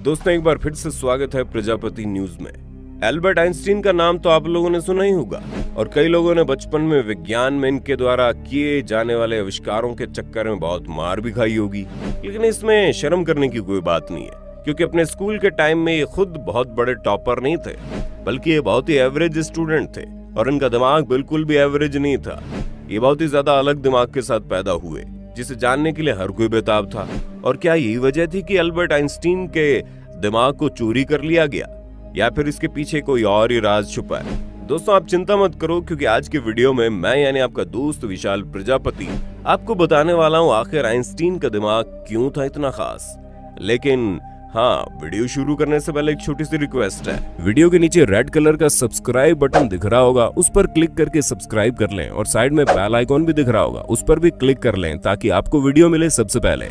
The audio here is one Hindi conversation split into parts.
दोस्तों एक बार फिर से स्वागत है प्रजापति न्यूज में। एल्बर्ट आइंस्टीन का नाम तो आप लोगों ने सुना ही होगा और कई लोगों ने बचपन में विज्ञान में इनके द्वारा किए जाने वाले आविष्कारों के चक्कर में बहुत मार भी खाई होगी। लेकिन इसमें शर्म करने की कोई बात नहीं है, क्योंकि अपने स्कूल के टाइम में ये खुद बहुत बड़े टॉपर नहीं थे, बल्कि ये बहुत ही एवरेज स्टूडेंट थे और इनका दिमाग बिल्कुल भी एवरेज नहीं था। ये बहुत ही ज्यादा अलग दिमाग के साथ पैदा हुए, जिसे जानने के लिए हर कोई बेताब था। और क्या यही वजह थी कि एल्बर्ट आइंस्टीन के दिमाग को चोरी कर लिया गया, या फिर इसके पीछे कोई और ही राज छुपा है? दोस्तों आप चिंता मत करो, क्योंकि आज के वीडियो में मैं यानी आपका दोस्त विशाल प्रजापति आपको बताने वाला हूँ आखिर आइंस्टीन का दिमाग क्यों था इतना खास। लेकिन हाँ, वीडियो शुरू करने से पहले एक छोटी सी रिक्वेस्ट है। वीडियो के नीचे रेड कलर का सब्सक्राइब बटन दिख रहा होगा, उस पर क्लिक करके सब्सक्राइब कर लें और साइड में बेल आइकॉन भी दिख रहा होगा, उस पर भी क्लिक कर लें ताकि आपको वीडियो मिले सबसे पहले।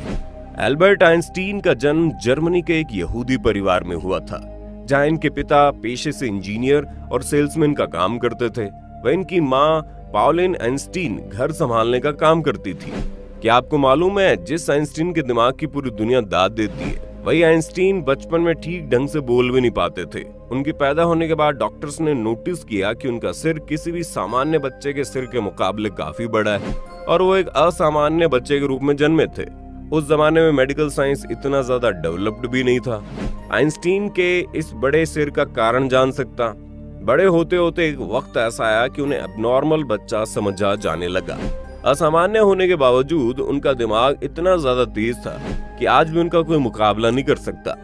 एल्बर्ट आइंस्टीन का जन्म जर्मनी के एक यहूदी परिवार में हुआ था, जहां इनके पिता पेशे से इंजीनियर और सेल्समैन का काम करते थे। वह इनकी माँ पॉलिन आइंस्टीन घर संभालने का काम करती थी। क्या आपको मालूम है, जिस आइंस्टीन के दिमाग की पूरी दुनिया दाद देती है, वही आइंस्टीन बचपन में ठीक ढंग से बोल भी नहीं पाते थे। उनके पैदा होने के बाद डॉक्टर्स ने नोटिस किया कि उनका सिर किसी भी सामान्य बच्चे के सिर के मुकाबले काफी बड़ा है और वो एक असामान्य बच्चे के रूप में जन्मे थे। उस जमाने में मेडिकल साइंस इतना ज्यादा डेवलप्ड भी नहीं था। आइंस्टीन के इस बड़े सिर का कारण जान सकता। बड़े होते होते एक वक्त ऐसा आया कि उन्हें एबनॉर्मल बच्चा समझा जाने लगा। असामान्य होने के बावजूद उनका दिमाग इतना ज्यादा तेज था कि आज भी उनका कोई मुकाबला नहीं कर सकता।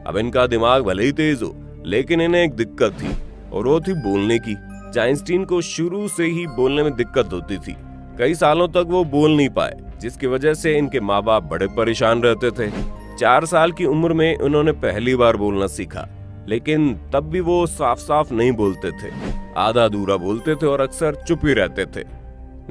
अब इनका दिमाग भले ही तेज हो, लेकिन इन्हें एक दिक्कत थी और वो थी बोलने की। आइंस्टीन को शुरू से ही बोलने में दिक्कत होती थी। कई सालों तक वो बोल नहीं पाए, जिसकी वजह से इनके माँ बाप बड़े परेशान रहते थे। 4 साल की उम्र में उन्होंने पहली बार बोलना सीखा, लेकिन तब भी वो साफ साफ नहीं बोलते थे, आधा अधूरा बोलते थे और अक्सर चुप ही रहते थे।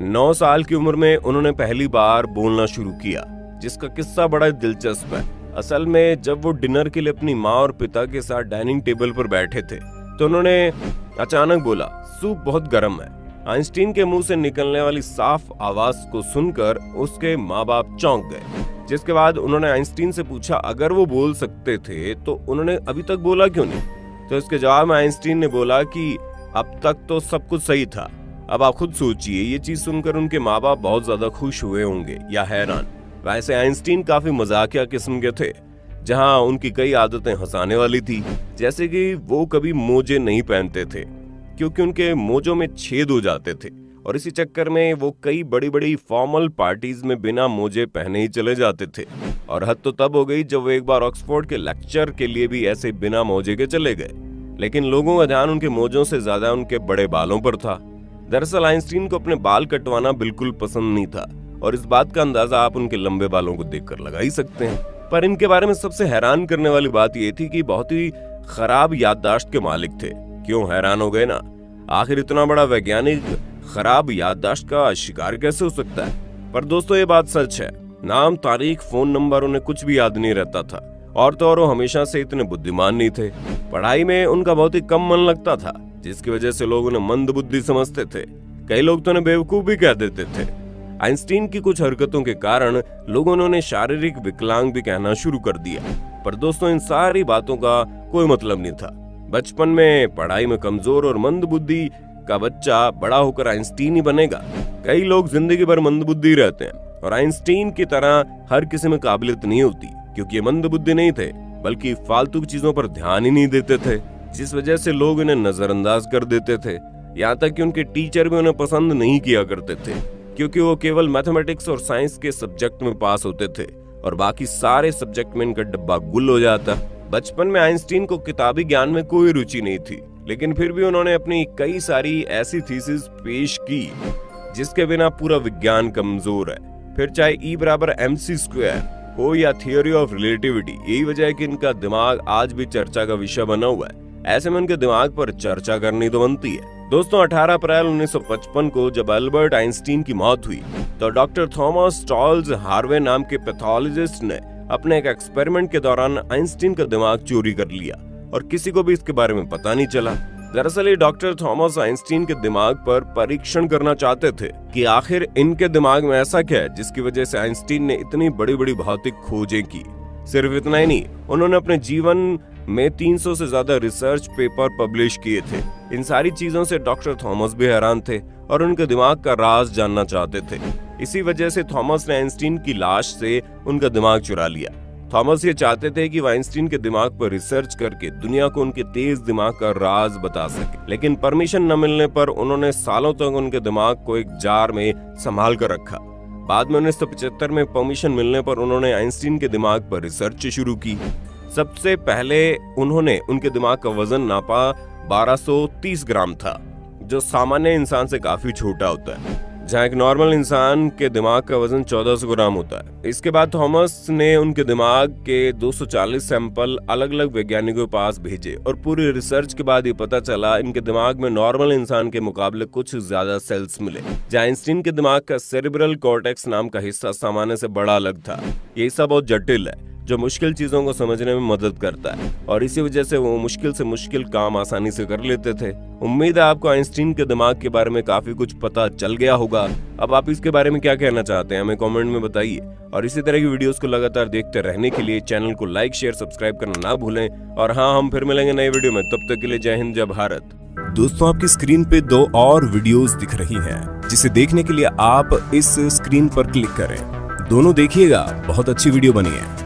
9 साल की उम्र में उन्होंने पहली बार बोलना शुरू किया, जिसका किस्सा बड़ा दिलचस्प है। असल में जब वो डिनर के लिए अपनी माँ और पिता के साथ डाइनिंग टेबल पर बैठे थे, तो उन्होंने अचानक बोला, सूप बहुत गर्म है। आइंस्टीन के मुंह से निकलने वाली साफ आवाज को सुनकर उसके माँ बाप चौंक गए। जिसके बाद उन्होंने आइंस्टीन से पूछा, अगर वो बोल सकते थे तो उन्होंने अभी तक बोला क्यों नहीं? तो इसके जवाब में आइंस्टीन ने बोला कि अब तक तो सब कुछ सही था। अब आप खुद सोचिए, ये चीज सुनकर उनके माँ बाप बहुत ज्यादा खुश हुए होंगे या हैरान। वैसे आइंस्टीन काफी मजाकिया किस्म के थे, जहां उनकी कई आदतें हंसाने वाली थी, जैसे कि वो कभी मोजे नहीं पहनते थे क्योंकि उनके मोजों में छेद हो जाते थे, और इसी चक्कर में वो कई बड़ी बड़ी फॉर्मल पार्टीज में बिना मोजे पहने ही चले जाते थे। और हद तो तब हो गई जब वो एक बार ऑक्सफोर्ड के लेक्चर के लिए भी ऐसे बिना मोजे के चले गए। लेकिन लोगों का ध्यान उनके मोजों से ज्यादा उनके बड़े बालों पर था। दरअसल आइंस्टीन को अपने बाल कटवाना बिल्कुल पसंद नहीं था, और इस बात का अंदाजा आप उनके लंबे बालों को देखकर लगा ही सकते हैं। पर इनके बारे में सबसे हैरान करने वाली बात यह थी कि बहुत ही खराब याददाश्त के मालिक थे। क्यों हैरान हो गए ना? आखिर इतना बड़ा वैज्ञानिक खराब याददाश्त का शिकार कैसे हो सकता है? पर दोस्तों ये बात सच है। नाम, तारीख, फोन नंबर उन्हें कुछ भी याद नहीं रहता था, और तो और वो हमेशा से इतने बुद्धिमान नहीं थे। पढ़ाई में उनका बहुत ही कम मन लगता था, जिसकी वजह से लोग उन्हें मंद बुद्धि समझते थे। कई लोग तो उन्हें बेवकूफ भी कह देते थे। आइंस्टीन की कुछ हरकतों के कारण लोगों ने उन्हें शारीरिक विकलांग भी कहना शुरू कर दिया। पर दोस्तों इन सारी बातों का कोई मतलब नहीं था। बचपन में पढ़ाई में कमजोर और मंद बुद्धि का बच्चा बड़ा होकर आइंस्टीन ही बनेगा? कई लोग जिंदगी भर मंद बुद्धि रहते हैं, और आइंस्टीन की तरह हर किसी में काबिलियत नहीं होती, क्योंकि ये मंद बुद्धि नहीं थे, बल्कि फालतू की चीजों पर ध्यान ही नहीं देते थे, जिस वजह से लोग इन्हें नजरअंदाज कर देते थे। यहाँ तक कि उनके टीचर भी उन्हें पसंद नहीं किया करते थे, क्योंकि वो केवल मैथमेटिक्स और साइंस के सब्जेक्ट में पास होते थे और बाकी सारे सब्जेक्ट में इनका डब्बा गुल हो जाता। बचपन में आइंस्टीन को किताबी ज्ञान में कोई रुचि नहीं थी, लेकिन फिर भी उन्होंने अपनी कई सारी ऐसी थीसिस पेश की जिसके बिना पूरा विज्ञान कमजोर है। फिर चाहे E = mc² हो या थियोरी ऑफ रिलेटिविटी, यही वजह है कि इनका दिमाग आज भी चर्चा का विषय बना हुआ है। ऐसे में उनके दिमाग पर चर्चा करनी तो बनती है। दोस्तों 18 अप्रैल 1955 को जब एल्बर्ट आइंस्टीन की मौत हुई, तो डॉक्टर थॉमस चार्ल्स हार्वे नाम के पैथोलॉजिस्ट ने अपने एक एक्सपेरिमेंट के दौरान आइंस्टीन का दिमाग चोरी कर लिया, और किसी को भी इसके बारे में पता नहीं चला। दरअसल ये डॉक्टर थॉमस आइंस्टीन के दिमाग पर परीक्षण करना चाहते थे कि आखिर इनके दिमाग में ऐसा क्या है जिसकी वजह से आइंस्टीन ने इतनी बड़ी बड़ी भौतिक खोजें की। सिर्फ इतना ही नहीं, उन्होंने अपने जीवन में 300 से ज्यादा रिसर्च पेपर पब्लिश किए थे। इन सारी चीजों से डॉक्टर थॉमस भी हैरान थे और उनके दिमाग का राज जानना चाहते थे। इसी वजह से थॉमस ने आइंस्टीन की लाश से उनका दिमाग चुरा लिया। थॉमस ये चाहते थे कि आइंस्टीन के दिमाग पर रिसर्च करके दुनिया को उनके तेज दिमाग का राज बता सके, लेकिन परमिशन न मिलने पर उन्होंने सालों तक उनके दिमाग को एक जार में संभाल कर रखा। बाद में 1975 में परमिशन मिलने पर उन्होंने आइंस्टीन के दिमाग पर रिसर्च शुरू की। सबसे पहले उन्होंने उनके दिमाग का वजन नापा 1230 ग्राम था, जो सामान्य इंसान से काफी छोटा होता है, जहाँ एक नॉर्मल इंसान के दिमाग का वजन 1400 ग्राम होता है। इसके बाद थॉमस ने उनके दिमाग के 240 सैंपल अलग अलग वैज्ञानिकों के पास भेजे और पूरी रिसर्च के बाद ये पता चला इनके दिमाग में नॉर्मल इंसान के मुकाबले कुछ ज्यादा सेल्स मिले। जहाँ आइंस्टीन के दिमाग का सेरेब्रल कॉर्टेक्स नाम का हिस्सा सामान्य से बड़ा अलग था। ये सब बहुत जटिल है, जो मुश्किल चीजों को समझने में मदद करता है, और इसी वजह से वो मुश्किल से मुश्किल काम आसानी से कर लेते थे। उम्मीद है आपको आइंस्टीन के दिमाग के बारे में काफी कुछ पता चल गया होगा। अब आप इसके बारे में क्या कहना चाहते हैं हमें कमेंट में बताइए, और इसी तरह की वीडियोस को लगातार देखते रहने के लिए चैनल को लाइक शेयर सब्सक्राइब करना ना भूलें। और हाँ, हम फिर मिलेंगे नए वीडियो में, तब तक के लिए जय हिंद जय भारत। दोस्तों, आपकी स्क्रीन पे 2 और वीडियोस दिख रही हैं, जिसे देखने के लिए आप इस स्क्रीन पर क्लिक करें। दोनों देखिएगा, बहुत अच्छी वीडियो बनी है।